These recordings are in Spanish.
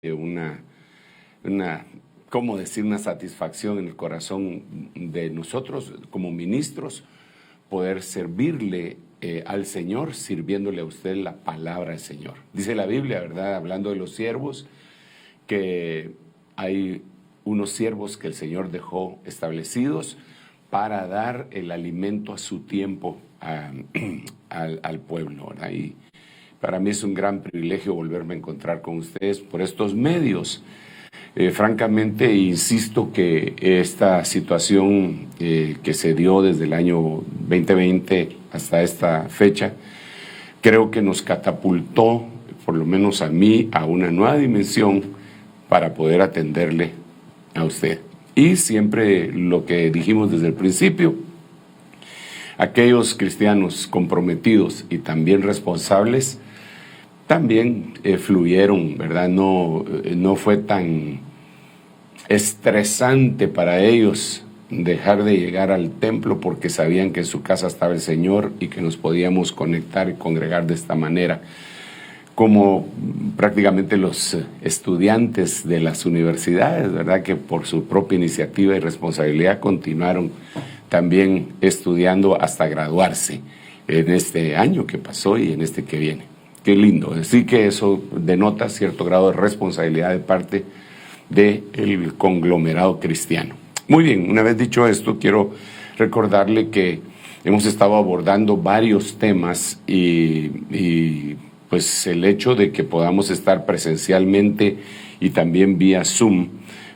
una, ¿cómo decir?, una satisfacción en el corazón de nosotros como ministros, poder servirle al Señor, sirviéndole a usted la palabra del Señor. Dice la Biblia, ¿verdad?, hablando de los siervos, que hay unos siervos que el Señor dejó establecidos para dar el alimento a su tiempo al pueblo, ¿verdad? Y para mí es un gran privilegio volverme a encontrar con ustedes por estos medios. Francamente, insisto que esta situación que se dio desde el año 2020 hasta esta fecha, creo que nos catapultó, por lo menos a mí, a una nueva dimensión para poder atenderle a usted. Y siempre lo que dijimos desde el principio, aquellos cristianos comprometidos y también responsables, también fluyeron, ¿verdad? No fue tan estresante para ellos dejar de llegar al templo porque sabían que en su casa estaba el Señor y que nos podíamos conectar y congregar de esta manera. Como prácticamente los estudiantes de las universidades, ¿verdad?, que por su propia iniciativa y responsabilidad continuaron también estudiando hasta graduarse en este año que pasó y en este que viene. Qué lindo. Así que eso denota cierto grado de responsabilidad de parte del conglomerado cristiano. Muy bien, una vez dicho esto, quiero recordarle que hemos estado abordando varios temas y pues el hecho de que podamos estar presencialmente y también vía Zoom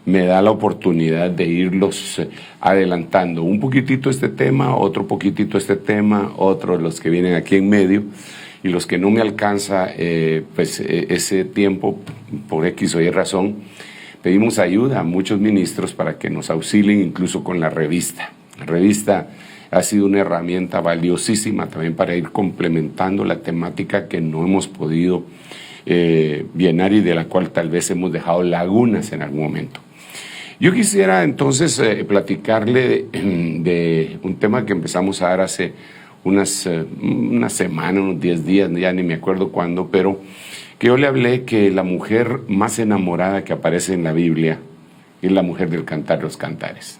me da la oportunidad de irlos adelantando un poquitito este tema, otro poquitito este tema, otros los que vienen aquí en medio, y los que no me alcanza ese tiempo por X o Y razón, pedimos ayuda a muchos ministros para que nos auxilien incluso con la revista. La revista ha sido una herramienta valiosísima también para ir complementando la temática que no hemos podido llenar y de la cual tal vez hemos dejado lagunas en algún momento. Yo quisiera entonces platicarle de un tema que empezamos a dar hace una semana, unos 10 días, ya ni me acuerdo cuándo, pero que yo le hablé que la mujer más enamorada que aparece en la Biblia es la mujer del Cantar de los Cantares.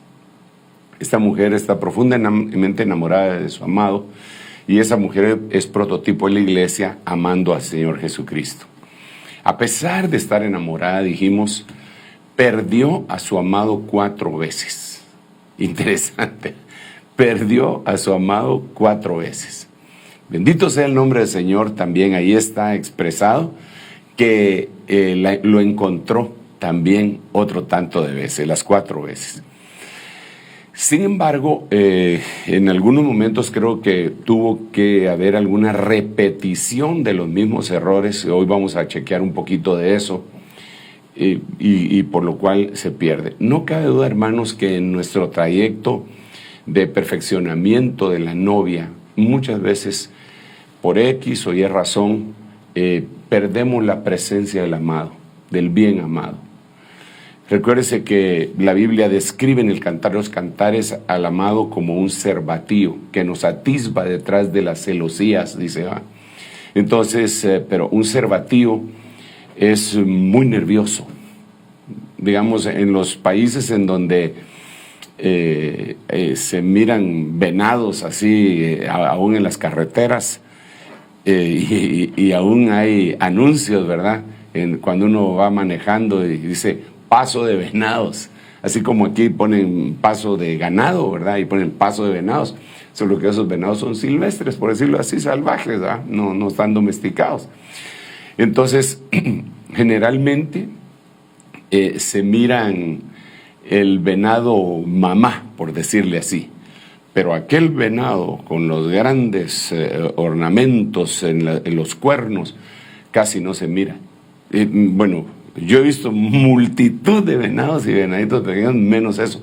Esta mujer está profundamente enamorada de su amado y esa mujer es prototipo de la iglesia amando al Señor Jesucristo. A pesar de estar enamorada, dijimos, perdió a su amado 4 veces. Interesante. Perdió a su amado 4 veces. Bendito sea el nombre del Señor, también ahí está expresado que lo encontró también otro tanto de veces, las 4 veces. Sin embargo, en algunos momentos creo que tuvo que haber alguna repetición de los mismos errores. Hoy vamos a chequear un poquito de eso y por lo cual se pierde. No cabe duda, hermanos, que en nuestro trayecto de perfeccionamiento de la novia, muchas veces por X o Y razón, perdemos la presencia del amado, del bien amado. Recuérdese que la Biblia describe en el Cantar de los Cantares al amado como un cervatío que nos atisba detrás de las celosías, dice. Entonces, pero un cervatío es muy nervioso. Digamos, en los países en donde se miran venados así, aún en las carreteras, y aún hay anuncios, ¿verdad? Cuando uno va manejando y dice paso de venados, así como aquí ponen paso de ganado, ¿verdad? Y ponen paso de venados, solo que esos venados son silvestres, por decirlo así, salvajes, ¿verdad? No están domesticados. Entonces, generalmente se miran el venado mamá, por decirle así, pero aquel venado con los grandes ornamentos en los cuernos casi no se mira. Bueno, yo he visto multitud de venados y venaditos pequeños, menos eso.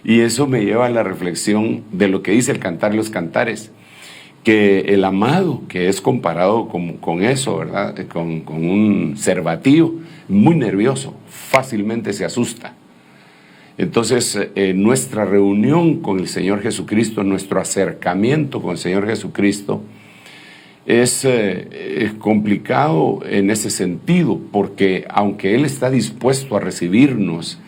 Y eso me lleva a la reflexión de lo que dice el Cantar de los Cantares, que el amado, que es comparado con eso, ¿verdad?, con un cervatío, muy nervioso, fácilmente se asusta. Entonces, nuestra reunión con el Señor Jesucristo, nuestro acercamiento con el Señor Jesucristo, Es complicado en ese sentido, porque aunque Él está dispuesto a recibirnos,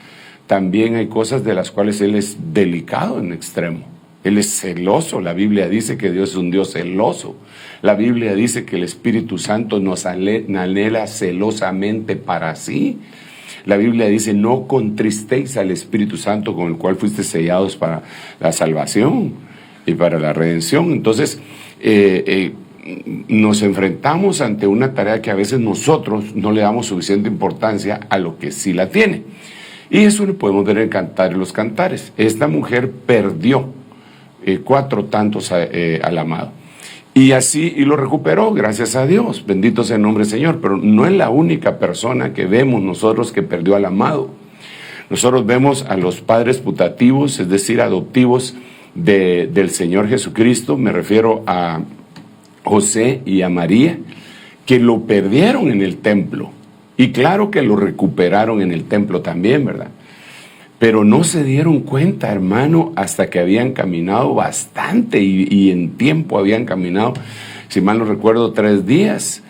también hay cosas de las cuales Él es delicado en extremo. Él es celoso. La Biblia dice que Dios es un Dios celoso. La Biblia dice que el Espíritu Santo nos anhela celosamente para sí. La Biblia dice: no contristéis al Espíritu Santo, con el cual fuiste sellados para la salvación y para la redención. Entonces, nos enfrentamos ante una tarea que a veces nosotros no le damos suficiente importancia a lo que sí la tiene. Y eso lo podemos ver en Cantar de los Cantares. Esta mujer perdió 4 tantos al amado. Y lo recuperó, gracias a Dios. Bendito sea el nombre del Señor. Pero no es la única persona que vemos nosotros que perdió al amado. Nosotros vemos a los padres putativos, es decir, adoptivos del Señor Jesucristo. Me refiero a José y a María, que lo perdieron en el templo. Y claro que lo recuperaron en el templo también, ¿verdad? Pero no se dieron cuenta, hermano, hasta que habían caminado bastante y en tiempo habían caminado, si mal no recuerdo, 3 días.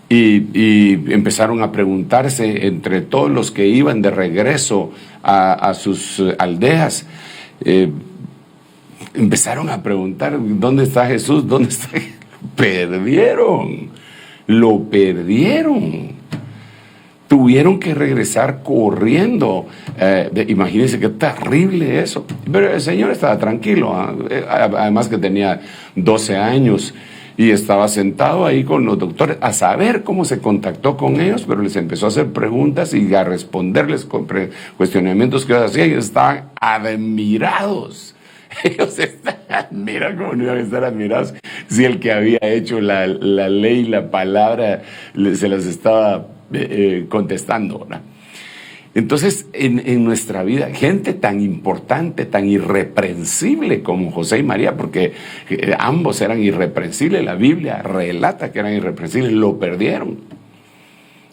Y empezaron a preguntarse entre todos los que iban de regreso a sus aldeas. Empezaron a preguntar: ¿dónde está Jesús? ¿Dónde está? Lo perdieron. Tuvieron que regresar corriendo. Imagínense qué terrible eso. Pero el Señor estaba tranquilo, además que tenía 12 años y estaba sentado ahí con los doctores a saber cómo se contactó con ellos, pero les empezó a hacer preguntas y a responderles con cuestionamientos que ellos hacían, y estaban admirados. Ellos mira cómo no iban a estar admirados si el que había hecho la ley, la palabra, se las estaba contestando, ¿verdad? Entonces, en nuestra vida, gente tan importante, tan irreprensible como José y María, porque ambos eran irreprensibles, la Biblia relata que eran irreprensibles, lo perdieron.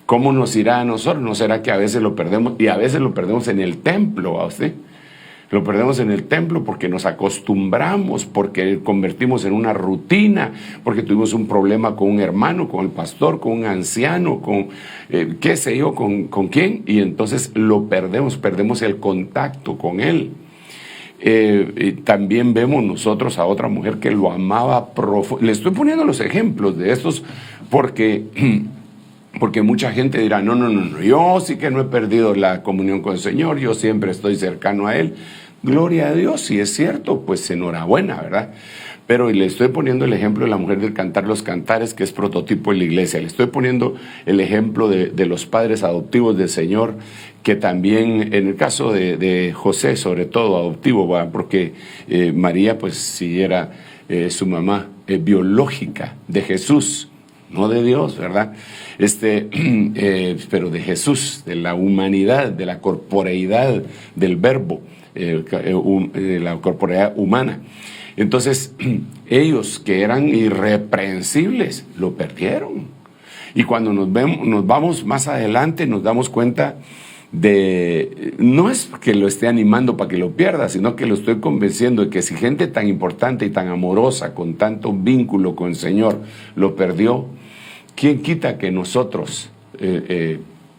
¿Cómo nos irá a nosotros? ¿No será que a veces lo perdemos? Y a veces lo perdemos en el templo, ¿a usted? Lo perdemos en el templo porque nos acostumbramos, porque convertimos en una rutina, porque tuvimos un problema con un hermano, con el pastor, con un anciano, con qué sé yo, con quién, y entonces lo perdemos el contacto con él. Y también vemos nosotros a otra mujer que lo amaba profundamente. Le estoy poniendo los ejemplos de estos porque mucha gente dirá: no, yo sí que no he perdido la comunión con el Señor, yo siempre estoy cercano a Él. Gloria a Dios, si es cierto, pues enhorabuena, ¿verdad? Pero le estoy poniendo el ejemplo de la mujer del Cantar los Cantares, que es prototipo en la iglesia. Le estoy poniendo el ejemplo de los padres adoptivos del Señor, que también, en el caso de José, sobre todo adoptivo, ¿verdad? Porque María, pues sí era su mamá biológica de Jesús, no de Dios, ¿verdad? Pero de Jesús, de la humanidad, de la corporeidad del verbo, de la corporeidad humana. Entonces, ellos que eran irreprensibles, lo perdieron. Y cuando nos vamos más adelante, nos damos cuenta no es que lo esté animando para que lo pierda, sino que lo estoy convenciendo de que si gente tan importante y tan amorosa, con tanto vínculo con el Señor, lo perdió, ¿quién quita que nosotros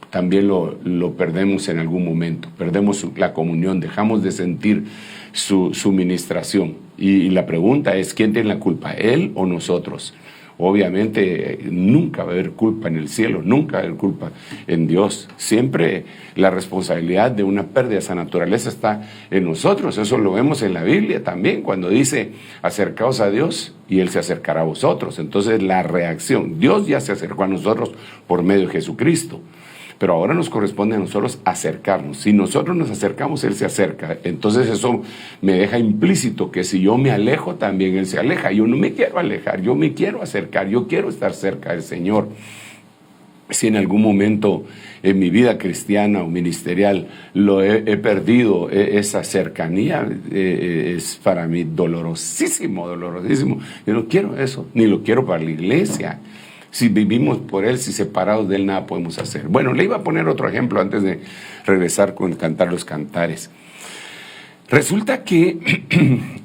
también lo perdemos en algún momento? Perdemos la comunión, dejamos de sentir su ministración. Y la pregunta es: ¿quién tiene la culpa, él o nosotros? Obviamente nunca va a haber culpa en el cielo, nunca va a haber culpa en Dios. Siempre la responsabilidad de una pérdida de esa naturaleza está en nosotros. Eso lo vemos en la Biblia también, cuando dice: acercaos a Dios y Él se acercará a vosotros. Entonces la reacción: Dios ya se acercó a nosotros por medio de Jesucristo, pero ahora nos corresponde a nosotros acercarnos. Si nosotros nos acercamos, Él se acerca. Entonces eso me deja implícito que si yo me alejo, también Él se aleja. Yo no me quiero alejar, yo me quiero acercar, yo quiero estar cerca del Señor. Si en algún momento en mi vida cristiana o ministerial he perdido esa cercanía, es para mí dolorosísimo. Yo no quiero eso, ni lo quiero para la iglesia. Si vivimos por Él, si separados de Él, nada podemos hacer. Bueno, le iba a poner otro ejemplo antes de regresar con Cantar los Cantares. Resulta que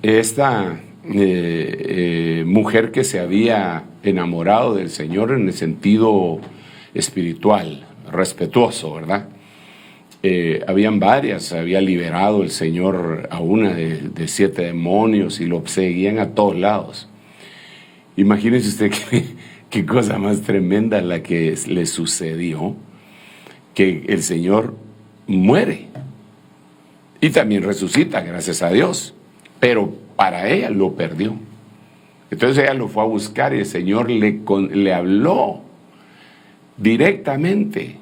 esta mujer que se había enamorado del Señor en el sentido espiritual, respetuoso, ¿verdad? Habían varias, había liberado el Señor a una de 7 demonios y lo seguían a todos lados. Imagínese usted qué cosa más tremenda la que le sucedió, que el Señor muere y también resucita, gracias a Dios, pero para ella lo perdió. Entonces ella lo fue a buscar y el Señor le habló directamente.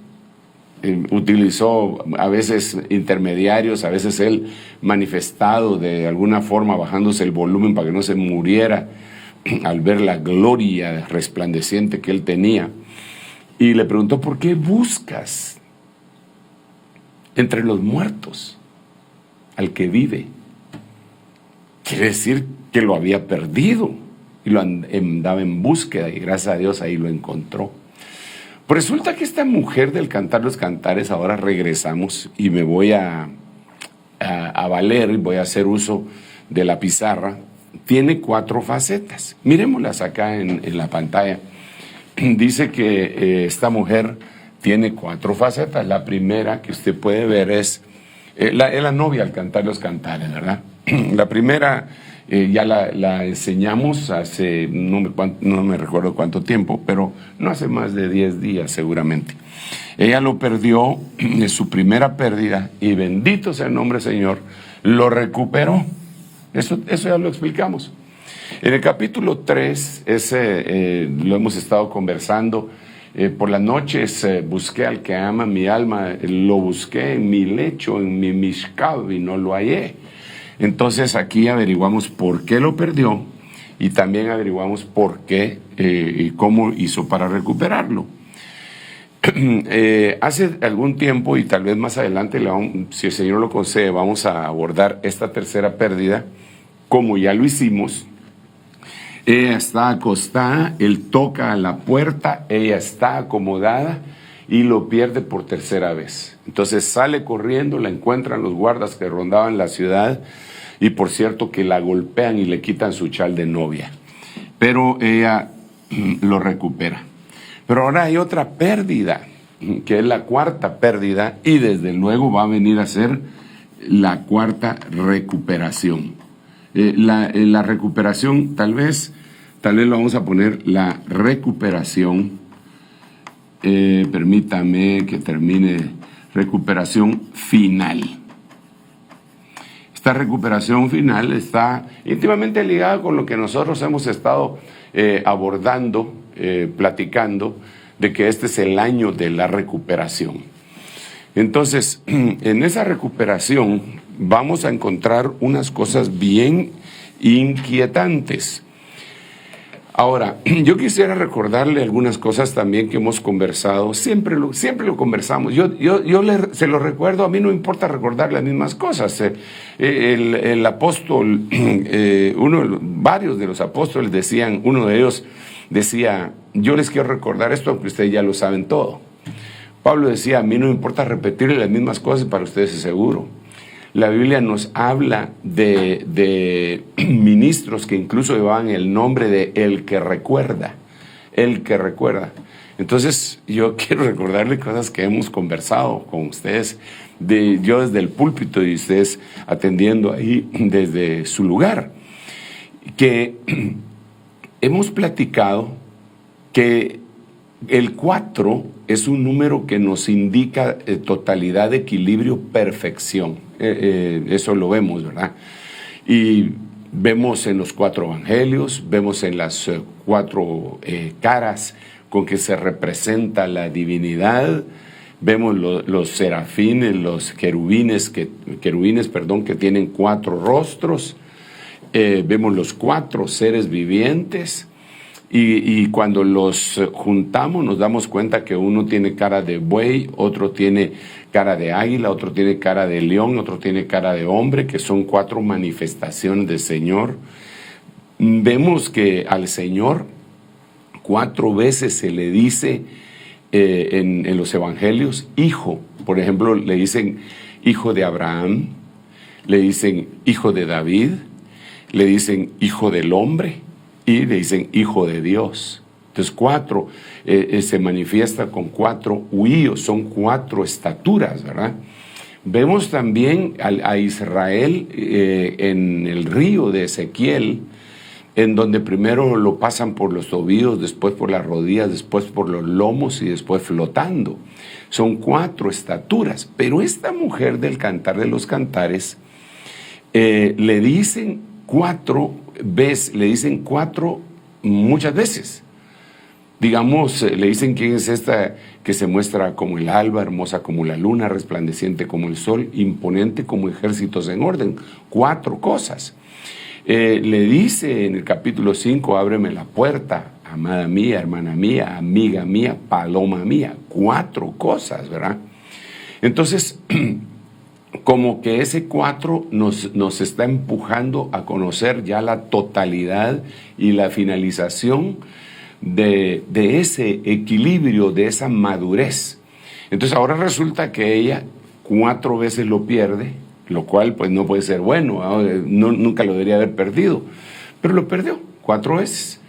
Utilizó a veces intermediarios, a veces él manifestado de alguna forma, bajándose el volumen para que no se muriera al ver la gloria resplandeciente que él tenía. Y le preguntó: ¿por qué buscas entre los muertos al que vive? Quiere decir que lo había perdido y lo andaba en búsqueda, y gracias a Dios ahí lo encontró. Pues resulta que esta mujer del Cantar los Cantares, ahora regresamos y me voy a valer y voy a hacer uso de la pizarra, tiene 4 facetas. Miremoslas acá en la pantalla. Dice que esta mujer tiene 4 facetas. La primera que usted puede ver es la novia al Cantar los Cantares, ¿verdad? La primera ya la enseñamos hace, no me recuerdo cuánto tiempo, pero no hace más de 10 días seguramente. Ella lo perdió en su primera pérdida y bendito sea el nombre del Señor, lo recuperó. Eso ya lo explicamos. En el capítulo 3, lo hemos estado conversando. Por las noches busqué al que ama mi alma, lo busqué en mi lecho, en mi mishkab, y no lo hallé. Entonces aquí averiguamos por qué lo perdió y también averiguamos por qué y cómo hizo para recuperarlo. Hace algún tiempo, y tal vez más adelante, si el Señor lo concede, vamos a abordar esta tercera pérdida, como ya lo hicimos. Ella está acostada, él toca a la puerta, ella está acomodada y lo pierde por tercera vez. Entonces sale corriendo, la encuentran los guardas que rondaban la ciudad y, por cierto, que la golpean y le quitan su chal de novia. Pero ella lo recupera. Pero ahora hay otra pérdida, que es la cuarta pérdida, y desde luego va a venir a ser la cuarta recuperación. La recuperación, tal vez lo vamos a poner la recuperación, permítame que termine, recuperación final. Esta recuperación final está íntimamente ligada con lo que nosotros hemos estado abordando, platicando, de que este es el año de la recuperación. Entonces, en esa recuperación vamos a encontrar unas cosas bien inquietantes. Ahora, yo quisiera recordarle algunas cosas también que hemos conversado. Siempre lo conversamos. Yo se lo recuerdo. A mí no me importa recordar las mismas cosas. El apóstol, varios de los apóstoles decían, uno de ellos decía: yo les quiero recordar esto, aunque ustedes ya lo saben todo. Pablo decía: a mí no me importa repetirle las mismas cosas, para ustedes es seguro. La Biblia nos habla de ministros que incluso llevaban el nombre de el que recuerda. El que recuerda. Entonces, yo quiero recordarle cosas que hemos conversado con ustedes, yo desde el púlpito y ustedes atendiendo ahí desde su lugar. Que hemos platicado que el 4 es un número que nos indica totalidad, equilibrio, perfección. Eso lo vemos, ¿verdad? Y vemos en los 4 evangelios, vemos en las 4 caras con que se representa la divinidad. Vemos los serafines, los querubines que tienen 4 rostros. Vemos los 4 seres vivientes. Y cuando los juntamos nos damos cuenta que uno tiene cara de buey, otro tiene cara de águila, otro tiene cara de león, otro tiene cara de hombre, que son 4 manifestaciones del Señor. Vemos que al Señor 4 veces se le dice en los evangelios hijo. Por ejemplo, le dicen hijo de Abraham, le dicen hijo de David, le dicen hijo del hombre y le dicen hijo de Dios. Entonces 4 se manifiesta con 4 huíos, son 4 estaturas, ¿verdad? Vemos también a Israel en el río de Ezequiel, en donde primero lo pasan por los tobillos, después por las rodillas, después por los lomos y después flotando. Son 4 estaturas, pero esta mujer del Cantar de los Cantares le dicen 4 veces, le dicen 4 muchas veces. Digamos, le dicen quién es esta que se muestra como el alba, hermosa como la luna, resplandeciente como el sol, imponente como ejércitos en orden. 4 cosas. Le dice en el capítulo 5, ábreme la puerta, amada mía, hermana mía, amiga mía, paloma mía. 4 cosas, ¿verdad? Entonces, como que ese 4 nos está empujando a conocer ya la totalidad y la finalización de ese equilibrio, de esa madurez. Entonces ahora resulta que ella 4 veces lo pierde, lo cual pues no puede ser bueno, nunca lo debería haber perdido, pero lo perdió 4 veces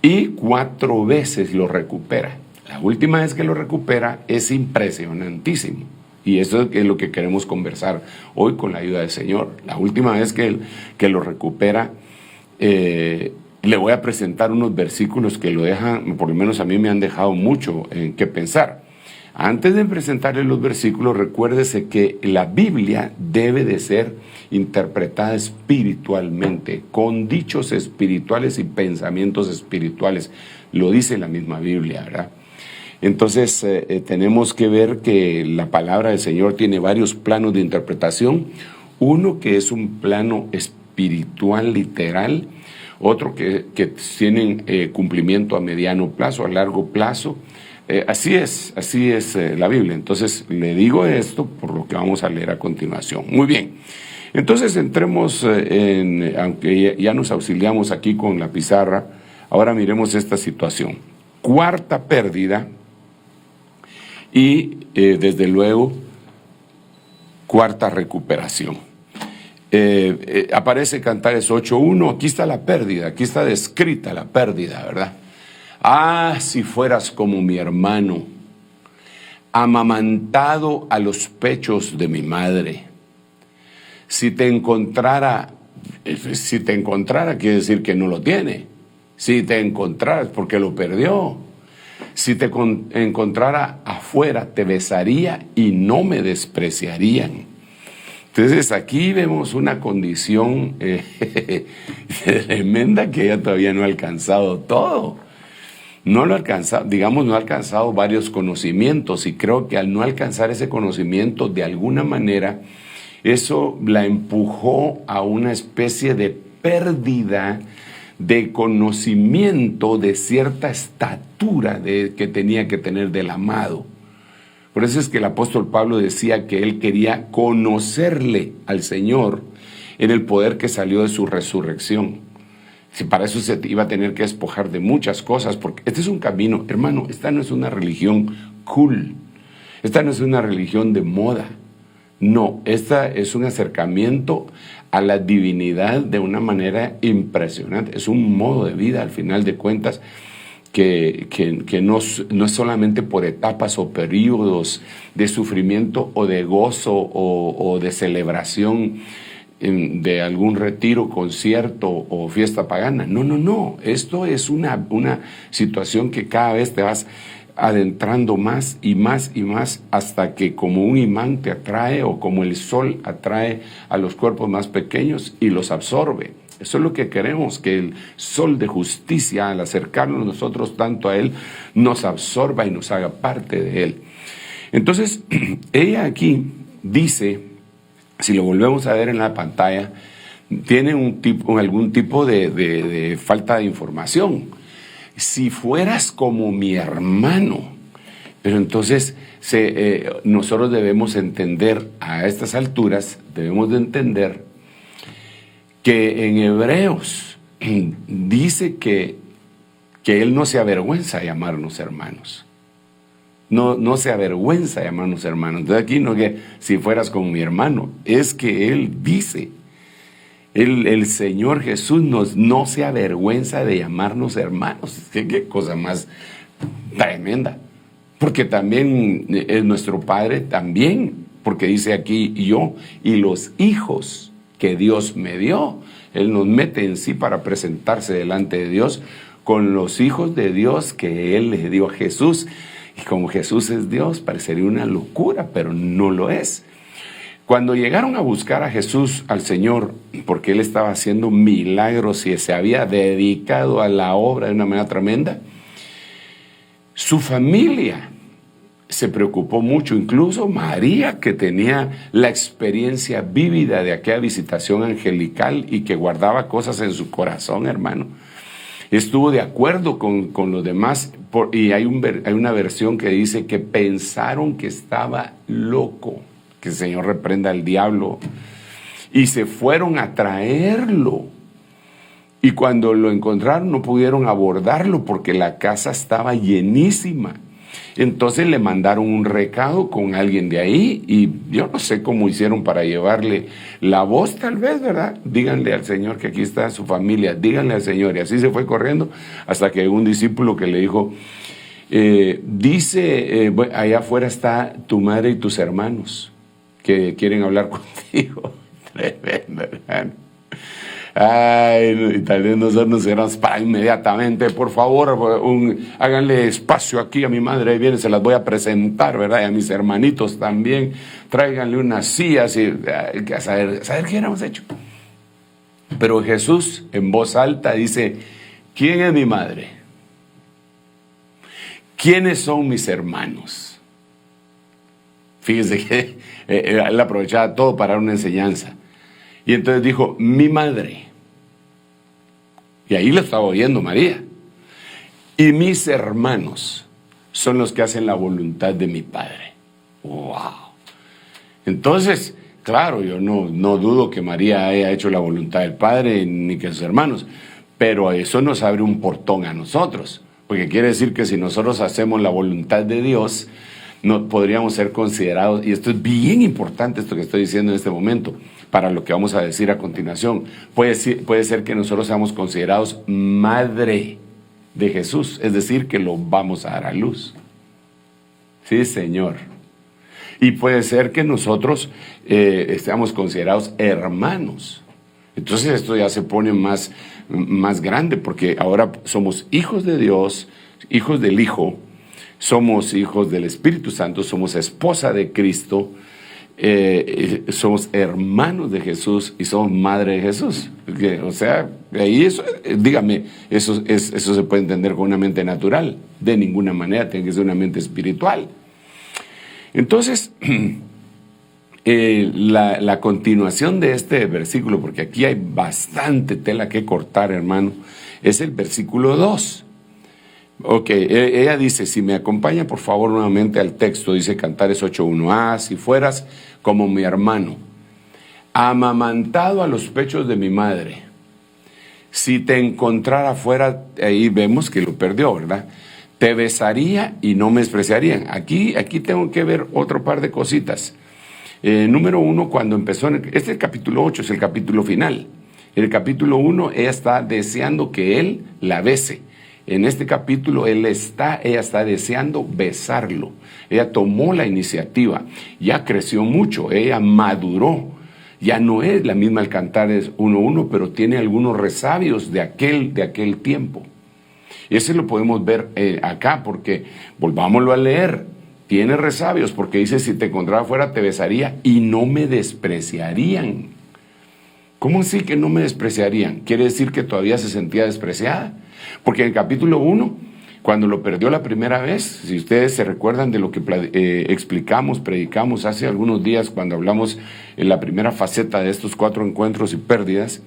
y 4 veces lo recupera. La última vez que lo recupera es impresionantísimo y eso es lo que queremos conversar hoy con la ayuda del Señor. La última vez que lo recupera, le voy a presentar unos versículos que lo dejan, por lo menos a mí me han dejado mucho en qué pensar. Antes de presentarle los versículos, recuérdese que la Biblia debe de ser interpretada espiritualmente, con dichos espirituales y pensamientos espirituales. Lo dice la misma Biblia, ¿verdad? Entonces, tenemos que ver que la palabra del Señor tiene varios planos de interpretación. Uno que es un plano espiritual literal, otro que tienen cumplimiento a mediano plazo, a largo plazo. Así es la Biblia. Entonces le digo esto por lo que vamos a leer a continuación. Muy bien, entonces entremos aunque ya nos auxiliamos aquí con la pizarra, ahora miremos esta situación. 4ª pérdida y desde luego 4ª recuperación. Aparece Cantares 8:1, aquí está la pérdida, aquí está descrita la pérdida, ¿verdad? Ah, si fueras como mi hermano, amamantado a los pechos de mi madre. Si te encontrara quiere decir que no lo tiene. Si te encontraras, porque lo perdió. Si te encontrara afuera, te besaría y no me despreciarían. Entonces aquí vemos una condición tremenda que ella todavía no ha alcanzado todo. No lo ha alcanzado, digamos, no ha alcanzado varios conocimientos y creo que al no alcanzar ese conocimiento de alguna manera, eso la empujó a una especie de pérdida de conocimiento de cierta estatura que tenía que tener del amado. Por eso es que el apóstol Pablo decía que él quería conocerle al Señor en el poder que salió de su resurrección. Si para eso se iba a tener que despojar de muchas cosas, porque este es un camino, hermano, esta no es una religión cool, esta no es una religión de moda, no, esta es un acercamiento a la divinidad de una manera impresionante, es un modo de vida al final de cuentas, que no es solamente por etapas o periodos de sufrimiento o de gozo o de celebración de algún retiro, concierto o fiesta pagana. No. Esto es una situación que cada vez te vas adentrando más y más y más hasta que como un imán te atrae o como el sol atrae a los cuerpos más pequeños y los absorbe. Eso es lo que queremos, que el sol de justicia, al acercarnos nosotros tanto a Él, nos absorba y nos haga parte de Él. Entonces, ella aquí dice, si lo volvemos a ver en la pantalla, tiene algún tipo de falta de información. Si fueras como mi hermano, pero entonces nosotros debemos entender, a estas alturas, debemos de entender que en Hebreos dice que Él no se avergüenza de llamarnos hermanos. No se avergüenza de llamarnos hermanos. Entonces aquí no que si fueras como mi hermano, es que Él dice El Señor Jesús no se avergüenza de llamarnos hermanos. ¿Qué cosa más tremenda? Porque también es nuestro Padre, también, porque dice aquí yo y los hijos que Dios me dio. Él nos mete en sí para presentarse delante de Dios con los hijos de Dios que Él le dio a Jesús. Y como Jesús es Dios, parecería una locura, pero no lo es. Cuando llegaron a buscar a Jesús, al Señor, porque Él estaba haciendo milagros y se había dedicado a la obra de una manera tremenda, su familia se preocupó mucho, incluso María, que tenía la experiencia vívida de aquella visitación angelical y que guardaba cosas en su corazón, hermano. Estuvo de acuerdo con los demás, y hay una versión que dice que pensaron que estaba loco. Que el Señor reprenda al diablo, y se fueron a traerlo, y cuando lo encontraron no pudieron abordarlo porque la casa estaba llenísima. Entonces le mandaron un recado con alguien de ahí, y yo no sé cómo hicieron para llevarle la voz, tal vez, ¿verdad? Díganle al Señor que aquí está su familia, díganle al Señor, y así se fue corriendo hasta que un discípulo que le dijo, allá afuera está tu madre y tus hermanos que quieren hablar contigo. Tremendo, hermano. Ay, tal vez nosotros nos éramos para inmediatamente, por favor, háganle espacio aquí a mi madre, ahí viene, se las voy a presentar, ¿verdad? Y a mis hermanitos también, tráiganle unas sillas, y a saber qué hubiéramos hecho. Pero Jesús, en voz alta, dice, ¿quién es mi madre? ¿Quiénes son mis hermanos? Fíjense que él aprovechaba todo para dar una enseñanza. Y entonces dijo, mi madre. Y ahí lo estaba oyendo María. Y mis hermanos son los que hacen la voluntad de mi Padre. ¡Wow! Entonces, claro, yo no dudo que María haya hecho la voluntad del Padre, ni que sus hermanos. Pero eso nos abre un portón a nosotros. Porque quiere decir que si nosotros hacemos la voluntad de Dios, no podríamos ser considerados, y esto es bien importante, esto que estoy diciendo en este momento, para lo que vamos a decir a continuación. Puede ser que nosotros seamos considerados madre de Jesús, es decir, que lo vamos a dar a luz. Sí, Señor. Y puede ser que nosotros seamos considerados hermanos. Entonces esto ya se pone más grande, porque ahora somos hijos de Dios, hijos del Hijo, somos hijos del Espíritu Santo, somos esposa de Cristo, somos hermanos de Jesús y somos madre de Jesús. O sea, ahí eso, dígame, eso se puede entender con una mente natural. De ninguna manera, tiene que ser una mente espiritual. Entonces, la continuación de este versículo, porque aquí hay bastante tela que cortar, hermano, es el versículo 2. Ok, ella dice, si me acompaña por favor nuevamente al texto, dice Cantares 8:1, si fueras como mi hermano, amamantado a los pechos de mi madre, si te encontrara fuera, ahí vemos que lo perdió, ¿verdad? Te besaría y no me despreciarían. Aquí tengo que ver otro par de cositas. Número 1, cuando empezó, este es el capítulo 8, es el capítulo final. En el capítulo 1, ella está deseando que él la bese. En este capítulo ella está deseando besarlo. Ella tomó la iniciativa, ya creció mucho, ella maduró. Ya no es la misma el Cantares 1:1, pero tiene algunos resabios de aquel tiempo. Y eso lo podemos ver acá, porque volvámoslo a leer. Tiene resabios, porque dice, si te encontrara afuera te besaría y no me despreciarían. ¿Cómo así que no me despreciarían? ¿Quiere decir que todavía se sentía despreciada? Porque en el capítulo 1, cuando lo perdió la primera vez, si ustedes se recuerdan de lo que predicamos hace algunos días, cuando hablamos en la primera faceta de estos 4 encuentros y pérdidas,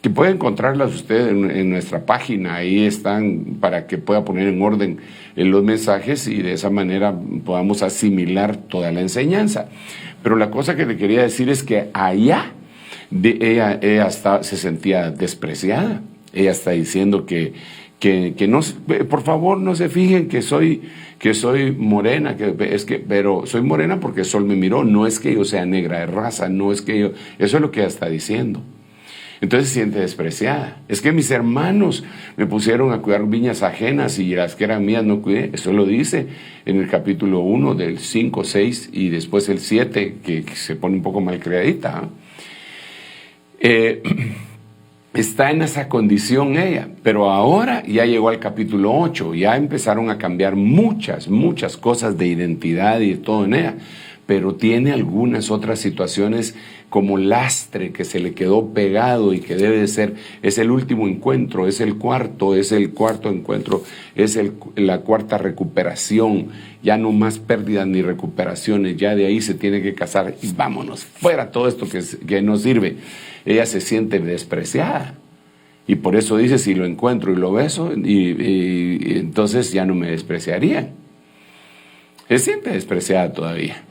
que pueden encontrarlas ustedes en nuestra página, ahí están para que pueda poner en orden los mensajes y de esa manera podamos asimilar toda la enseñanza. Pero la cosa que le quería decir es que allá ella se sentía despreciada. Ella está diciendo que no, por favor no se fijen que soy morena, pero soy morena porque el sol me miró, no es que yo sea negra de raza, no es que eso es lo que ella está diciendo. Entonces se siente despreciada. Es que mis hermanos me pusieron a cuidar viñas ajenas y las que eran mías no cuidé. Eso lo dice en el capítulo 1 del 5, 6 y después el 7, que se pone un poco mal creadita. Está en esa condición ella, pero ahora ya llegó al capítulo 8, ya empezaron a cambiar muchas cosas de identidad y de todo en ella, pero tiene algunas otras situaciones como lastre que se le quedó pegado y que debe de ser, es el último encuentro, es el cuarto encuentro, es la cuarta recuperación, ya no más pérdidas ni recuperaciones, ya de ahí se tiene que casar y vámonos, fuera todo esto que no sirve. Ella se siente despreciada y por eso dice, si lo encuentro y lo beso, y entonces ya no me despreciarían. Se siente despreciada todavía.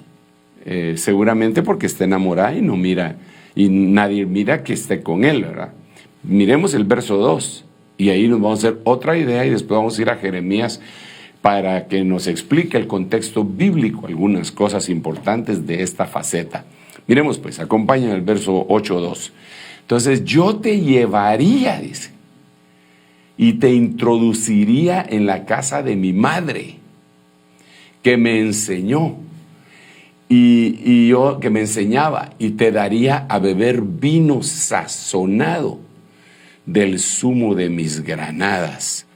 Seguramente porque está enamorada y no mira, y nadie mira que esté con él, ¿verdad? Miremos el verso 2 y ahí nos vamos a hacer otra idea y después vamos a ir a Jeremías para que nos explique el contexto bíblico, algunas cosas importantes de esta faceta. Miremos pues, acompáñenme el verso 8:2. Entonces yo te llevaría, dice, y te introduciría en la casa de mi madre, que me enseñó. Y yo que me enseñaba, y te daría a beber vino sazonado del zumo de mis granadas.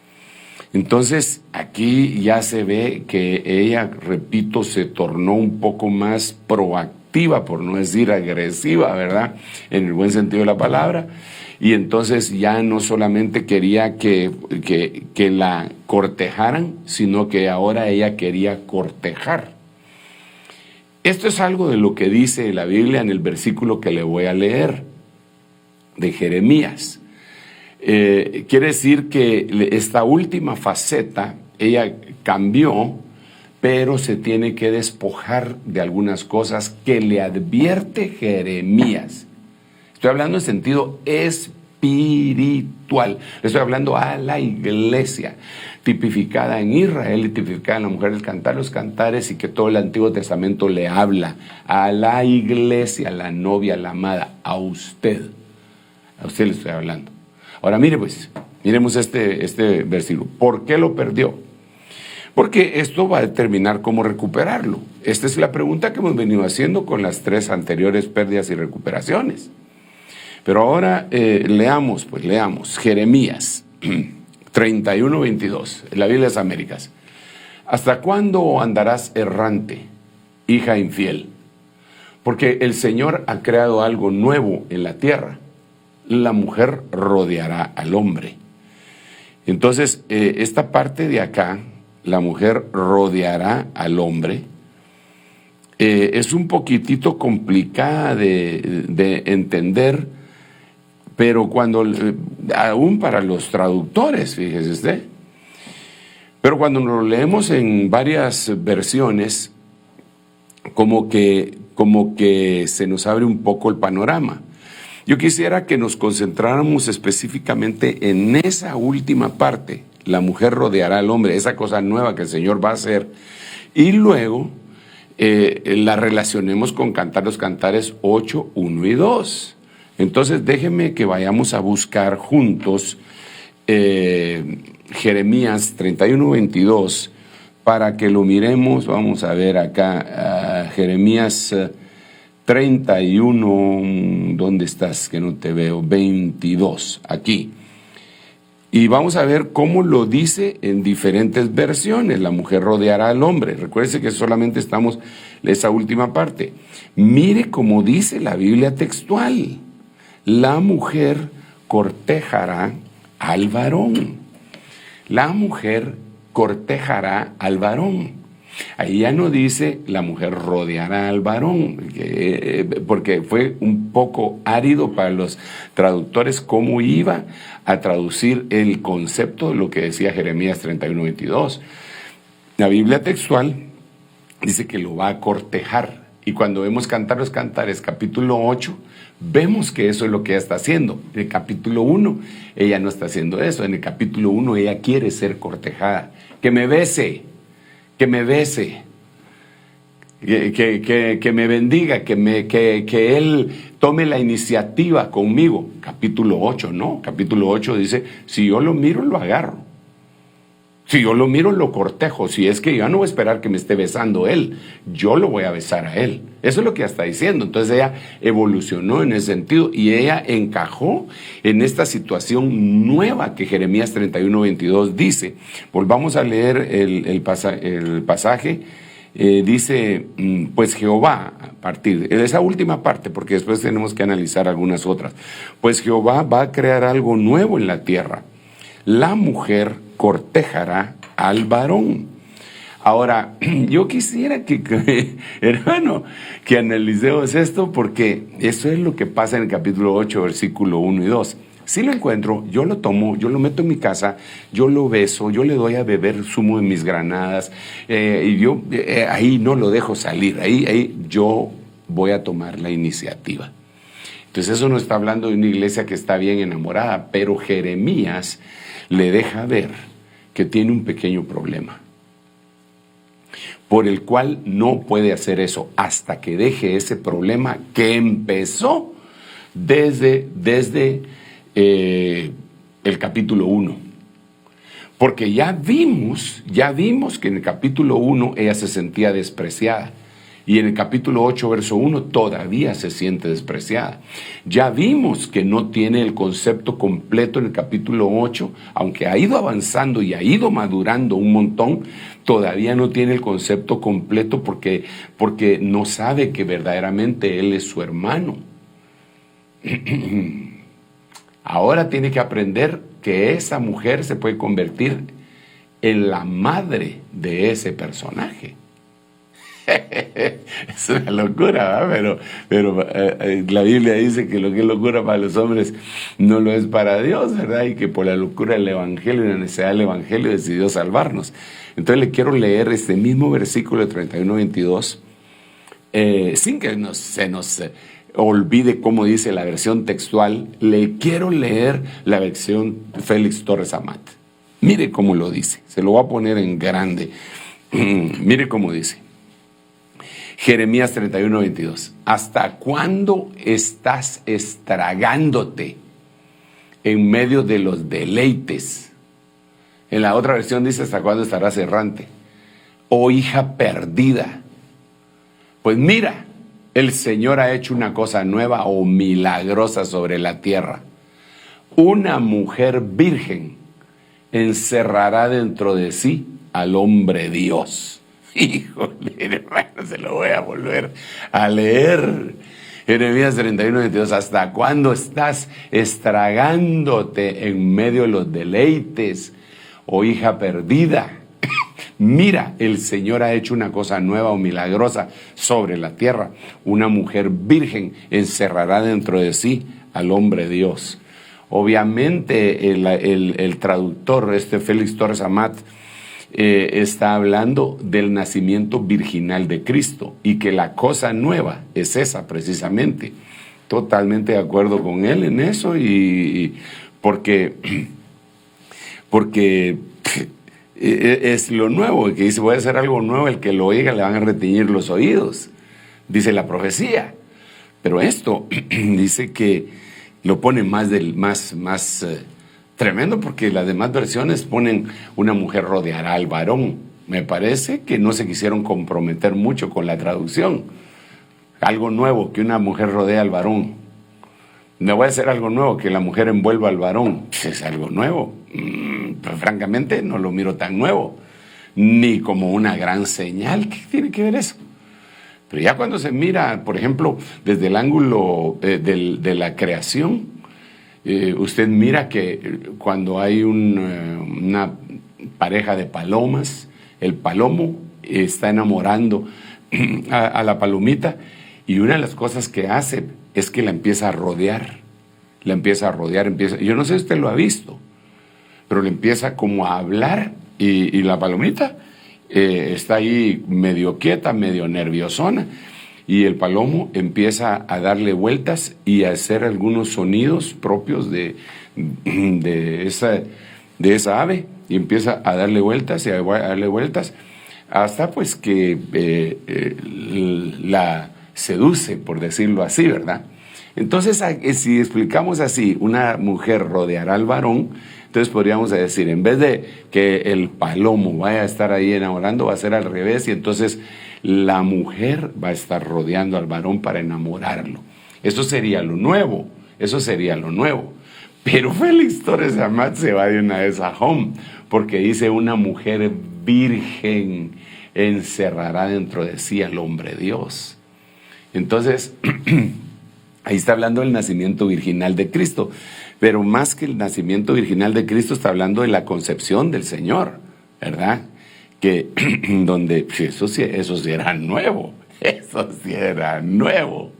Entonces aquí ya se ve que ella, repito, se tornó un poco más proactiva, por no decir agresiva, ¿verdad? En el buen sentido de la palabra. Y entonces ya no solamente quería que la cortejaran, sino que ahora ella quería cortejar. Esto es algo de lo que dice la Biblia en el versículo que le voy a leer, de Jeremías. Quiere decir que esta última faceta, ella cambió, pero se tiene que despojar de algunas cosas que le advierte Jeremías. Estoy hablando en sentido espiritual. Le estoy hablando a la iglesia, tipificada en Israel y tipificada en la mujer del cantar los cantares, y que todo el Antiguo Testamento le habla a la iglesia, a la novia, a la amada, a usted. A usted le estoy hablando. Ahora mire pues, miremos este versículo. ¿Por qué lo perdió? Porque esto va a determinar cómo recuperarlo. Esta es la pregunta que hemos venido haciendo con las 3 anteriores pérdidas y recuperaciones. Pero ahora leamos Jeremías 31:22, la Biblia de las Américas. ¿Hasta cuándo andarás errante, hija infiel? Porque el Señor ha creado algo nuevo en la tierra. La mujer rodeará al hombre. Entonces, esta parte de acá, la mujer rodeará al hombre, es un poquitito complicada de entender, pero aún para los traductores, fíjese usted, pero cuando lo leemos en varias versiones, como que se nos abre un poco el panorama. Yo quisiera que nos concentráramos específicamente en esa última parte, la mujer rodeará al hombre, esa cosa nueva que el Señor va a hacer, y luego la relacionemos con Cantar los Cantares 8, 1 y 2. Entonces déjenme que vayamos a buscar juntos Jeremías 31:22 para que lo miremos. Vamos a ver acá Jeremías 31, ¿dónde estás? Que no te veo, 22, aquí. Y vamos a ver cómo lo dice en diferentes versiones. La mujer rodeará al hombre. Recuérdense que solamente estamos en esa última parte. Mire cómo dice la Biblia textual. La mujer cortejará al varón. La mujer cortejará al varón. Ahí ya no dice la mujer rodeará al varón, porque fue un poco árido para los traductores cómo iba a traducir el concepto de lo que decía Jeremías 31:22. La Biblia textual dice que lo va a cortejar. Y cuando vemos Cantar los Cantares, capítulo 8, vemos que eso es lo que ella está haciendo. En el capítulo 1, ella no está haciendo eso. En el capítulo 1, ella quiere ser cortejada. Que me bese. Que me bese. que me bendiga, que Él tome la iniciativa conmigo. Capítulo 8, no, capítulo 8 dice, si yo lo miro, lo agarro. Si yo lo miro, lo cortejo. Si es que yo no voy a esperar que me esté besando él, yo lo voy a besar a él. Eso es lo que ella está diciendo. Entonces ella evolucionó en ese sentido y ella encajó en esta situación nueva que Jeremías 31:22 dice. Volvamos a leer el pasaje. Dice, pues Jehová, a partir de esa última parte, porque después tenemos que analizar algunas otras, pues Jehová va a crear algo nuevo en la tierra. La mujer cortejará al varón. Ahora, yo quisiera hermano, que analicemos esto, porque eso es lo que pasa en el capítulo 8, versículo 1 y 2. Si lo encuentro, yo lo tomo, yo lo meto en mi casa, yo lo beso, yo le doy a beber zumo de mis granadas, y yo ahí no lo dejo salir, ahí yo voy a tomar la iniciativa. Entonces eso no está hablando de una iglesia que está bien enamorada, pero Jeremías le deja ver que tiene un pequeño problema, por el cual no puede hacer eso hasta que deje ese problema que empezó desde el capítulo 1. Porque ya vimos que en el capítulo 1 ella se sentía despreciada. Y en el capítulo 8, verso 1, todavía se siente despreciada. Ya vimos que no tiene el concepto completo en el capítulo 8, aunque ha ido avanzando y ha ido madurando un montón, todavía no tiene el concepto completo porque no sabe que verdaderamente él es su hermano. Ahora tiene que aprender que esa mujer se puede convertir en la madre de ese personaje. Es una locura, ¿verdad? Pero la Biblia dice que lo que es locura para los hombres no lo es para Dios, ¿verdad? Y que por la locura del Evangelio y la necesidad del Evangelio decidió salvarnos. Entonces le quiero leer este mismo versículo de 31:22, sin que se nos olvide cómo dice la versión textual. Le quiero leer la versión Félix Torres Amat. Mire cómo lo dice, se lo voy a poner en grande. Mire cómo dice. Jeremías 31:22. ¿Hasta cuándo estás estragándote en medio de los deleites? En la otra versión dice, ¿hasta cuándo estarás errante? Oh hija perdida. Pues mira, el Señor ha hecho una cosa nueva o milagrosa sobre la tierra. Una mujer virgen encerrará dentro de sí al hombre Dios. Híjole, hermano, se lo voy a volver a leer. Jeremías 31:22. ¿Hasta cuándo estás estragándote en medio de los deleites, oh hija perdida? Mira, el Señor ha hecho una cosa nueva o milagrosa sobre la tierra. Una mujer virgen encerrará dentro de sí al hombre Dios. Obviamente el traductor, Félix Torres Amat, está hablando del nacimiento virginal de Cristo y que la cosa nueva es esa precisamente. Totalmente de acuerdo con él en eso, y porque es lo nuevo, que dice, voy a hacer algo nuevo, el que lo oiga le van a retiñir los oídos, dice la profecía. Pero esto dice que lo pone más tremendo, porque las demás versiones ponen una mujer rodeará al varón. Me parece que no se quisieron comprometer mucho con la traducción. Algo nuevo, que una mujer rodea al varón. No voy a hacer algo nuevo, que la mujer envuelva al varón. Es algo nuevo. Pero francamente no lo miro tan nuevo, ni como una gran señal. ¿Qué tiene que ver eso? Pero ya cuando se mira, por ejemplo, desde el ángulo de la creación, usted mira que cuando hay una pareja de palomas, el palomo está enamorando a la palomita, y una de las cosas que hace es que la empieza a rodear. Yo no sé si usted lo ha visto, pero le empieza como a hablar, y la palomita está ahí medio quieta, medio nerviosona, y el palomo empieza a darle vueltas y a hacer algunos sonidos propios de esa ave, y empieza a darle vueltas y a darle vueltas hasta pues que la seduce, por decirlo así, ¿verdad? Entonces, si explicamos así, una mujer rodeará al varón, entonces podríamos decir, en vez de que el palomo vaya a estar ahí enamorando, va a ser al revés, y entonces la mujer va a estar rodeando al varón para enamorarlo. Eso sería lo nuevo, eso sería lo nuevo. Pero Félix Torres Amat se va de una vez a home, porque dice, una mujer virgen encerrará dentro de sí al hombre Dios. Entonces, ahí está hablando del nacimiento virginal de Cristo, pero más que el nacimiento virginal de Cristo, está hablando de la concepción del Señor, ¿verdad? Que donde eso sí era nuevo, eso sí era nuevo.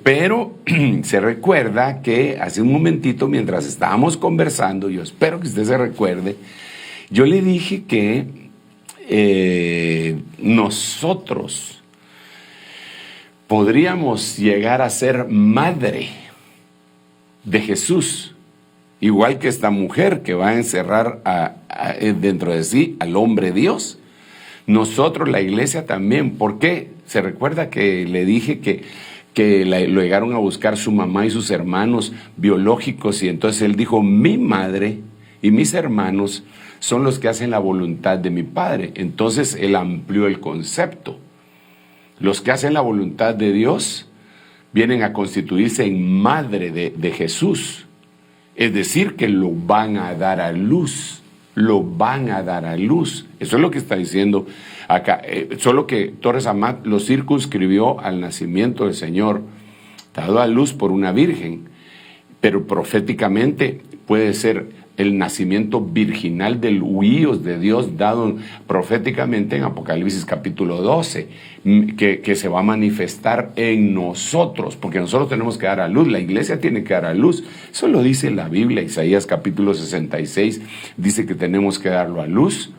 Pero se recuerda que hace un momentito, mientras estábamos conversando, yo espero que usted se recuerde, yo le dije que nosotros podríamos llegar a ser madre de Jesús, igual que esta mujer que va a encerrar dentro de sí al hombre Dios. Nosotros, la iglesia también. ¿Por qué? Se recuerda que le dije que lo llegaron a buscar su mamá y sus hermanos biológicos, y entonces él dijo, mi madre y mis hermanos son los que hacen la voluntad de mi Padre. Entonces él amplió el concepto. Los que hacen la voluntad de Dios vienen a constituirse en madre de Jesús. Es decir, que lo van a dar a luz. Lo van a dar a luz. Eso es lo que está diciendo acá. Solo que Torres Amat lo circunscribió al nacimiento del Señor, dado a luz por una virgen. Pero proféticamente puede ser el nacimiento virginal del huíos de Dios, dado proféticamente en Apocalipsis capítulo 12, que se va a manifestar en nosotros, porque nosotros tenemos que dar a luz, la iglesia tiene que dar a luz. Eso lo dice la Biblia. Isaías capítulo 66 dice que tenemos que darlo a luz,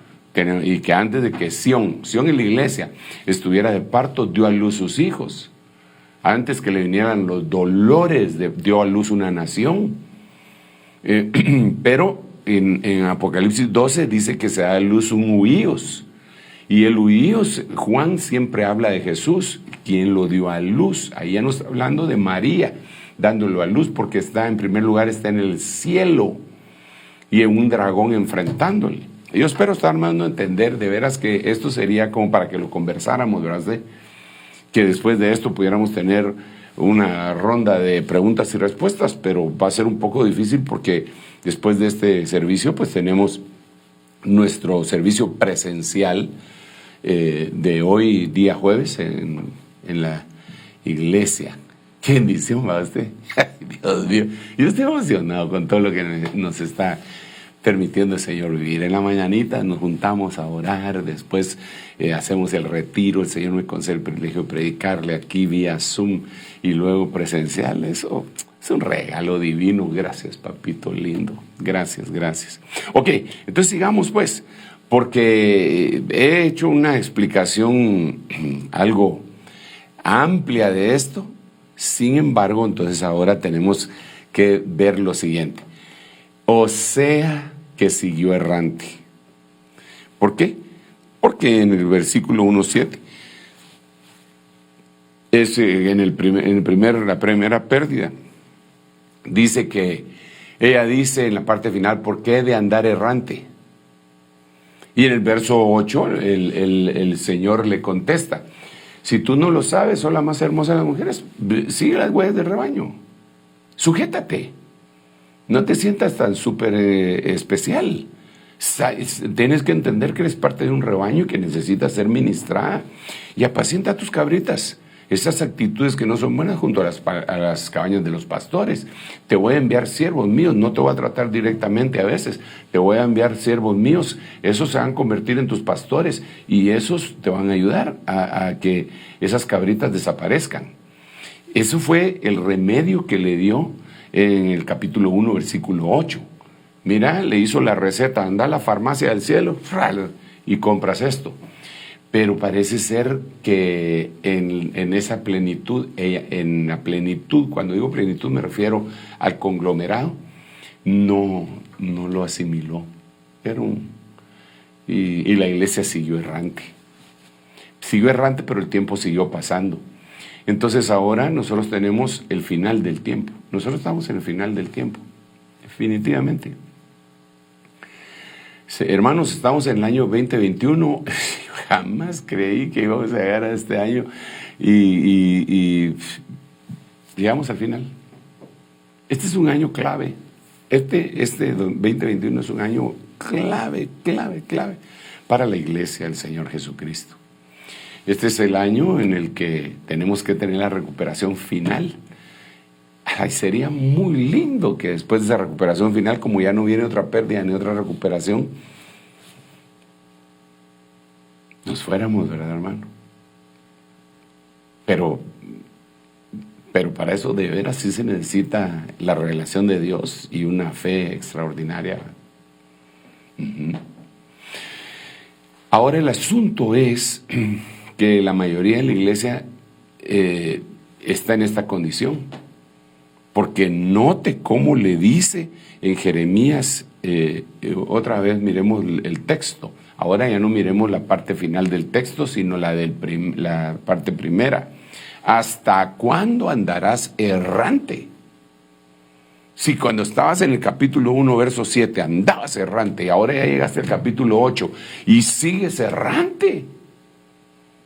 y que antes de que Sión en la iglesia estuviera de parto, dio a luz sus hijos. Antes que le vinieran los dolores, dio a luz una nación. Pero en Apocalipsis 12 dice que se da a luz un huíos. Y el huíos, Juan siempre habla de Jesús, quien lo dio a luz. Ahí ya no está hablando de María dándolo a luz, porque está en primer lugar, está en el cielo y en un dragón enfrentándole. Yo espero estar dando a entender de veras que esto sería como para que lo conversáramos, ¿verdad? Que después de esto pudiéramos tener una ronda de preguntas y respuestas, pero va a ser un poco difícil porque después de este servicio pues tenemos nuestro servicio presencial de hoy, día jueves, en la iglesia. ¡Qué bendición va usted! Dios mío, yo estoy emocionado con todo lo que nos está permitiendo el Señor vivir. En la mañanita nos juntamos a orar, después hacemos el retiro, el Señor me concede el privilegio de predicarle aquí vía Zoom y luego presencial. Eso es un regalo divino. Gracias, papito lindo. Gracias, gracias. Ok, entonces sigamos pues, porque he hecho una explicación algo amplia de esto. Sin embargo, entonces ahora tenemos que ver lo siguiente. O sea, que siguió errante. ¿Por qué? Porque en el versículo 1:7 es la primera pérdida. Dice que ella dice en la parte final, ¿por qué he de andar errante? Y en el verso 8 el Señor le contesta, si tú no lo sabes, son las más hermosas de las mujeres, sigue las huellas del rebaño, sujétate. No te sientas tan súper especial. Tienes que entender que eres parte de un rebaño y que necesitas ser ministrada. Y apacienta a tus cabritas. Esas actitudes que no son buenas junto a las cabañas de los pastores. Te voy a enviar siervos míos. No te voy a tratar directamente a veces. Te voy a enviar siervos míos. Esos se van a convertir en tus pastores. Y esos te van a ayudar a que esas cabritas desaparezcan. Eso fue el remedio que le dio en el capítulo 1, versículo 8. Mira, le hizo la receta, anda a la farmacia del cielo y compras esto. Pero parece ser que en esa plenitud, en la plenitud, cuando digo plenitud me refiero al conglomerado, no lo asimiló. Pero y la iglesia siguió errante. Siguió errante, pero el tiempo siguió pasando. Entonces ahora nosotros tenemos el final del tiempo. Nosotros estamos en el final del tiempo, definitivamente. Hermanos, estamos en el año 2021. Jamás creí que íbamos a llegar a este año y llegamos al final. Este es un año clave. Este 2021 es un año clave para la iglesia del Señor Jesucristo. Este es el año en el que tenemos que tener la recuperación final. Ay, sería muy lindo que después de esa recuperación final, como ya no viene otra pérdida ni otra recuperación, nos fuéramos, ¿verdad, hermano? Pero para eso de veras sí se necesita la revelación de Dios y una fe extraordinaria. Ahora el asunto es que la mayoría de la iglesia está en esta condición. Porque note cómo le dice en Jeremías, otra vez miremos el texto. Ahora ya no miremos la parte final del texto, sino la parte primera. ¿Hasta cuándo andarás errante? Si cuando estabas en el capítulo 1, verso 7, andabas errante, y ahora ya llegaste al capítulo 8 y sigues errante.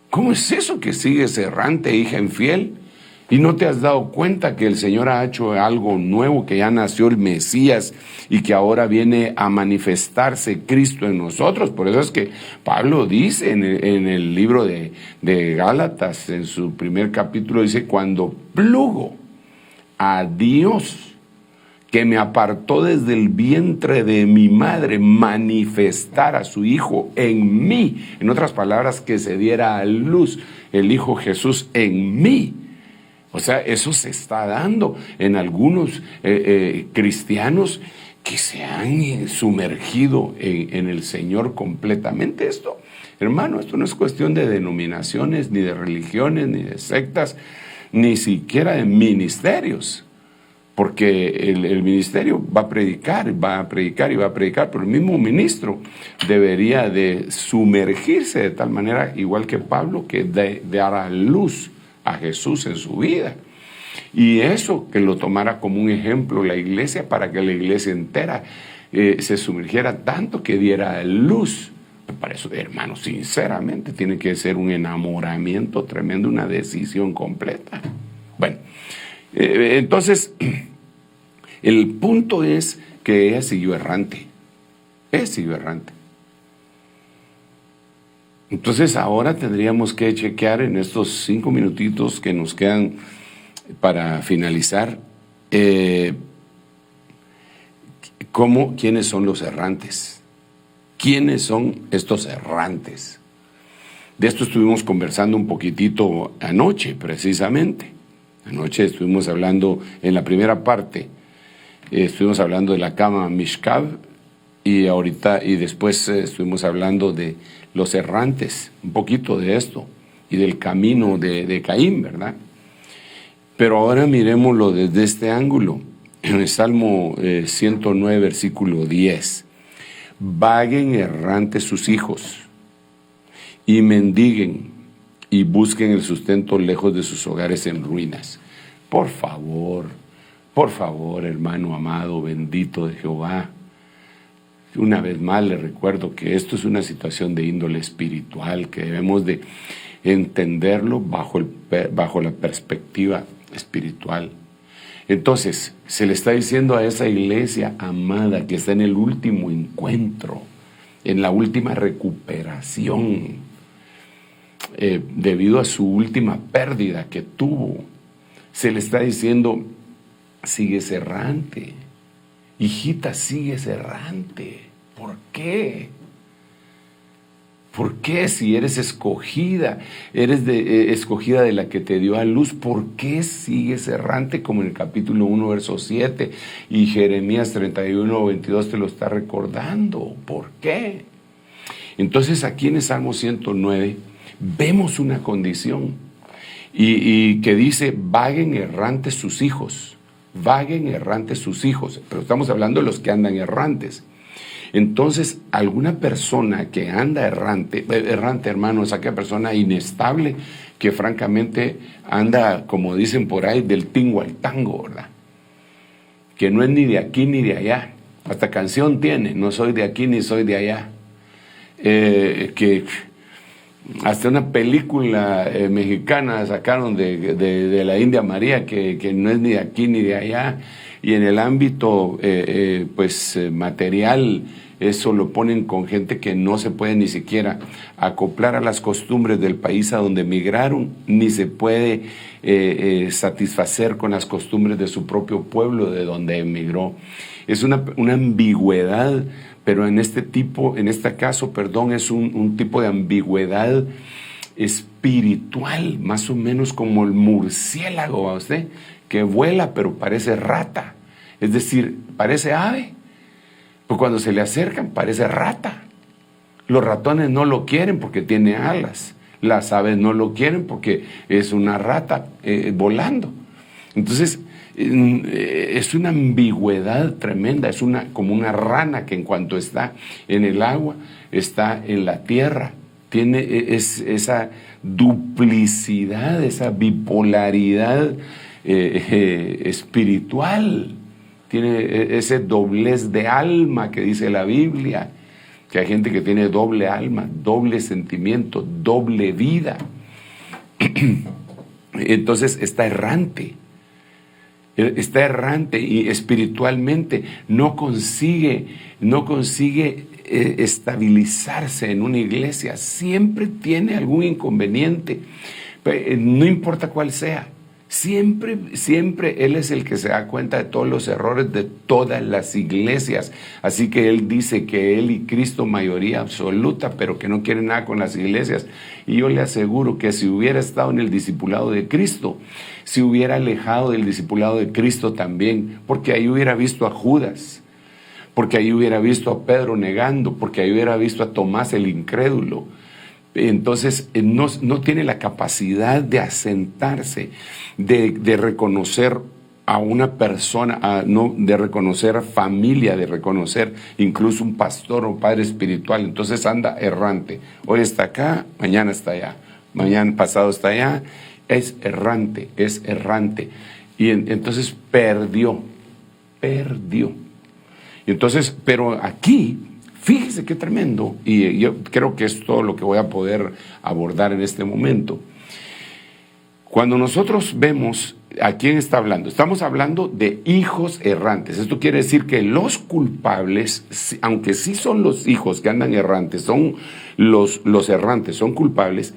¿Cómo es eso que sigues errante, hija infiel? ¿Y no te has dado cuenta que el Señor ha hecho algo nuevo, que ya nació el Mesías y que ahora viene a manifestarse Cristo en nosotros? Por eso es que Pablo dice en el libro de Gálatas, en su primer capítulo, dice: cuando plugo a Dios, que me apartó desde el vientre de mi madre, manifestar a su Hijo en mí. En otras palabras, que se diera a luz el Hijo Jesús en mí. O sea, eso se está dando en algunos cristianos que se han sumergido en el Señor completamente. Esto, hermano, esto no es cuestión de denominaciones, ni de religiones, ni de sectas, ni siquiera de ministerios. Porque el ministerio va a predicar, pero el mismo ministro debería de sumergirse de tal manera, igual que Pablo, que dar a luz a Jesús en su vida. Y eso, que lo tomara como un ejemplo la iglesia, para que la iglesia entera se sumergiera tanto que diera luz. Para eso, hermano, sinceramente, tiene que ser un enamoramiento tremendo, una decisión completa. Bueno, entonces, el punto es que ella siguió errante. Entonces ahora tendríamos que chequear en estos 5 minutitos que nos quedan para finalizar, quiénes son los errantes. ¿Quiénes son estos errantes? De esto estuvimos conversando un poquitito anoche, precisamente. Anoche estuvimos hablando, en la primera parte, estuvimos hablando de la cama Mishkab, y después estuvimos hablando de los errantes, un poquito de esto, y del camino de Caín, ¿verdad? Pero ahora miremoslo desde este ángulo, en el Salmo 109, versículo 10. Vaguen errantes sus hijos, y mendiguen, y busquen el sustento lejos de sus hogares en ruinas. Por favor, hermano amado, bendito de Jehová. Una vez más le recuerdo que esto es una situación de índole espiritual, que debemos de entenderlo bajo la perspectiva espiritual. Entonces, se le está diciendo a esa iglesia amada que está en el último encuentro, en la última recuperación, debido a su última pérdida que tuvo, se le está diciendo: sigues errante, hijita, sigues errante. ¿Por qué? ¿Por qué, si eres escogida, escogida de la que te dio a luz, por qué sigues errante? Como en el capítulo 1, verso 7, y Jeremías 31, 22 te lo está recordando. ¿Por qué? Entonces aquí en el Salmo 109 vemos una condición, y que dice: vaguen errantes sus hijos. Vaguen errantes sus hijos. Pero estamos hablando de los que andan errantes. Entonces, alguna persona que anda errante, hermano, es aquella persona inestable que francamente anda, como dicen por ahí, del tingo al tango, ¿verdad? Que no es ni de aquí ni de allá. Hasta canción tiene, no soy de aquí ni soy de allá. Que hasta una película mexicana sacaron de la India María, que no es ni de aquí ni de allá. Y en el ámbito material, eso lo ponen con gente que no se puede ni siquiera acoplar a las costumbres del país a donde emigraron, ni se puede satisfacer con las costumbres de su propio pueblo de donde emigró. Es una ambigüedad, pero en este caso, es un tipo de ambigüedad espiritual, más o menos como el murciélago, ¿a usted? Que vuela pero parece rata, es decir, parece ave, pero cuando se le acercan parece rata. Los ratones no lo quieren porque tiene alas, las aves no lo quieren porque es una rata volando. Entonces es una ambigüedad tremenda, es como una rana que en cuanto está en el agua, está en la tierra. Tiene esa duplicidad, esa bipolaridad espiritual, tiene ese doblez de alma que dice la Biblia, que hay gente que tiene doble alma, doble sentimiento, doble vida. Entonces está errante y espiritualmente no consigue estabilizarse en una iglesia, siempre tiene algún inconveniente, no importa cuál sea. Siempre Él es el que se da cuenta de todos los errores de todas las iglesias. Así que Él dice que Él y Cristo mayoría absoluta, pero que no quiere nada con las iglesias. Y yo le aseguro que si hubiera estado en el discipulado de Cristo, se hubiera alejado del discipulado de Cristo también, porque ahí hubiera visto a Judas, porque ahí hubiera visto a Pedro negando, porque ahí hubiera visto a Tomás el incrédulo. Entonces no tiene la capacidad de asentarse, de reconocer a una persona, de reconocer familia, de reconocer incluso un pastor o padre espiritual. Entonces anda errante. Hoy está acá, mañana está allá, mañana pasado está allá. Es errante. Y entonces perdió. Y entonces, pero aquí, fíjese qué tremendo, y yo creo que es todo lo que voy a poder abordar en este momento. Cuando nosotros vemos a quién está hablando, estamos hablando de hijos errantes. Esto quiere decir que los culpables, aunque sí son los hijos que andan errantes, son los errantes, son culpables,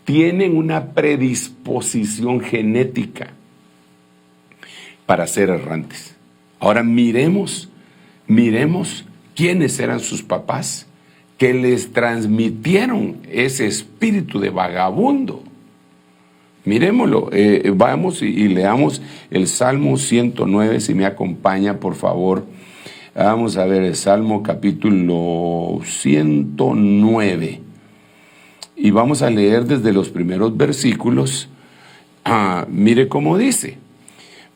tienen una predisposición genética para ser errantes. Ahora miremos quiénes eran sus papás que les transmitieron ese espíritu de vagabundo. Miremoslo, vamos y leamos el Salmo 109, si me acompaña, por favor. Vamos a ver el Salmo capítulo 109. Y vamos a leer desde los primeros versículos. Mire cómo dice.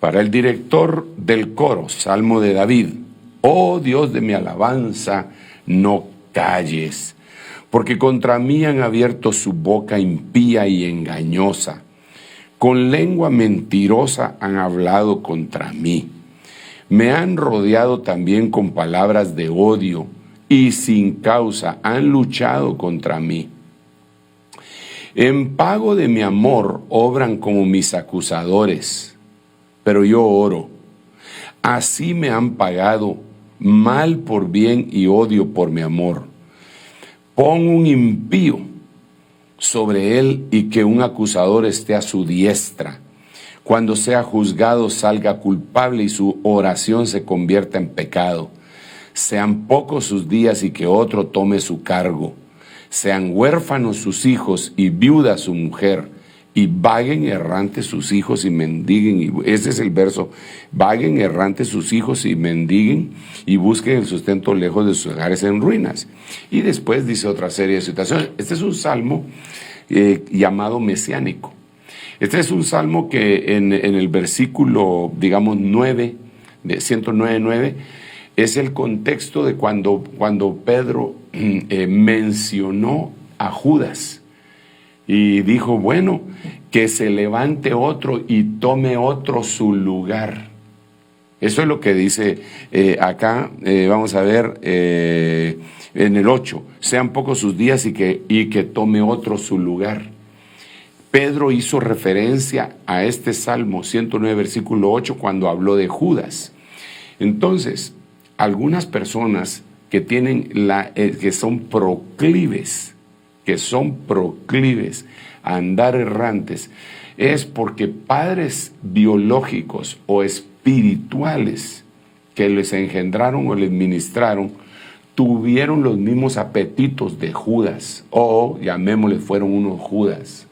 Para el director del coro, Salmo de David. Oh Dios de mi alabanza, no calles, porque contra mí han abierto su boca impía y engañosa. Con lengua mentirosa han hablado contra mí. Me han rodeado también con palabras de odio y sin causa han luchado contra mí. En pago de mi amor obran como mis acusadores, pero yo oro. Así me han pagado mal por bien y odio por mi amor. Pon un impío sobre él y que un acusador esté a su diestra. Cuando sea juzgado salga culpable y su oración se convierta en pecado. Sean pocos sus días y que otro tome su cargo. Sean huérfanos sus hijos y viuda su mujer, y vaguen errantes sus hijos y mendiguen. Y ese es el verso. Vaguen errantes sus hijos y mendiguen y busquen el sustento lejos de sus hogares en ruinas. Y después dice otra serie de situaciones. Este es un salmo llamado mesiánico. Este es un salmo que en el versículo, digamos, 9, de 109.9, es el contexto de cuando Pedro mencionó a Judas y dijo, bueno, que se levante otro y tome otro su lugar. Eso es lo que dice acá, vamos a ver, en el 8, sean pocos sus días y que tome otro su lugar. Pedro hizo referencia a este Salmo 109, versículo 8, cuando habló de Judas. Entonces, algunas personas que tienen que son proclives a andar errantes, es porque padres biológicos o espirituales que les engendraron o les ministraron tuvieron los mismos apetitos de Judas, o llamémosle, fueron unos Judas.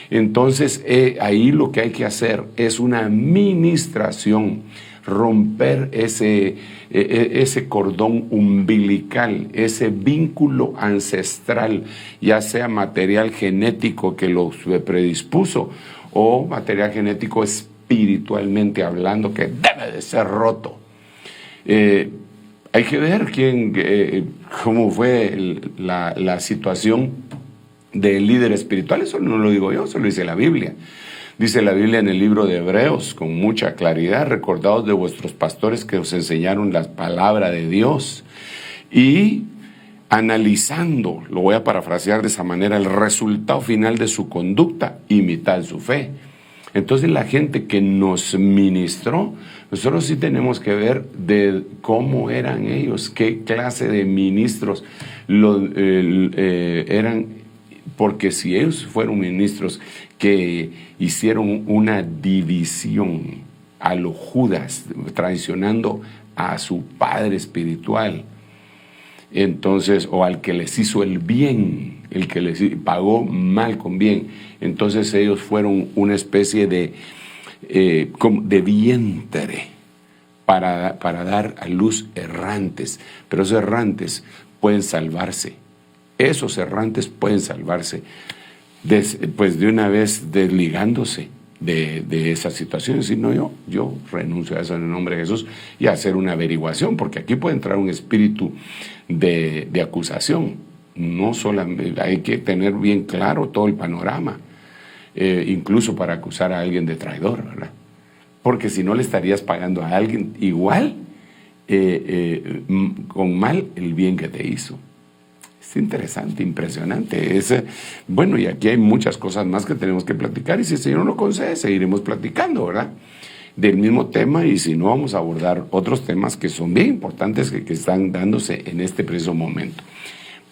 Entonces ahí lo que hay que hacer es una ministración, romper ese cordón umbilical, ese vínculo ancestral, ya sea material genético que los predispuso o material genético espiritualmente hablando que debe de ser roto. Hay que ver cómo fue la situación del líder espiritual. Eso no lo digo yo, eso lo dice la Biblia. Dice la Biblia en el libro de Hebreos con mucha claridad: recordaos de vuestros pastores que os enseñaron la palabra de Dios, y analizando, lo voy a parafrasear de esa manera, el resultado final de su conducta, imitad su fe. Entonces la gente que nos ministró, nosotros sí tenemos que ver de cómo eran ellos, qué clase de ministros eran, porque si ellos fueron ministros que hicieron una división a los Judas, traicionando a su padre espiritual, entonces, o al que les hizo el bien, el que les pagó mal con bien, entonces ellos fueron una especie de vientre para dar a luz errantes, pero esos errantes pueden salvarse, pues de una vez desligándose de esa situación, decir, no, yo renuncio a eso en el nombre de Jesús, y hacer una averiguación, porque aquí puede entrar un espíritu de acusación. No solamente hay que tener bien claro todo el panorama, incluso para acusar a alguien de traidor, ¿verdad? Porque si no, le estarías pagando a alguien igual, con mal, el bien que te hizo. Es interesante, impresionante. Bueno, y aquí hay muchas cosas más que tenemos que platicar, y si el Señor lo concede, seguiremos platicando, ¿verdad?, del mismo tema, y si no, vamos a abordar otros temas que son bien importantes, que están dándose en este preciso momento.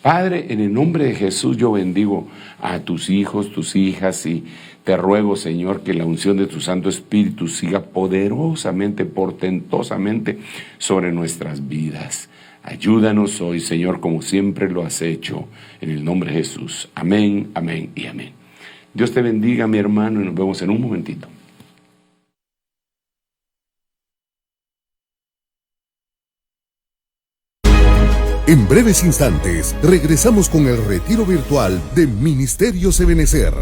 Padre, en el nombre de Jesús yo bendigo a tus hijos, tus hijas, y te ruego, Señor, que la unción de tu Santo Espíritu siga poderosamente, portentosamente sobre nuestras vidas. Ayúdanos hoy, Señor, como siempre lo has hecho, en el nombre de Jesús. Amén, amén y amén. Dios te bendiga, mi hermano, y nos vemos en un momentito. En breves instantes, regresamos con el retiro virtual de Ministerios Ebenecer.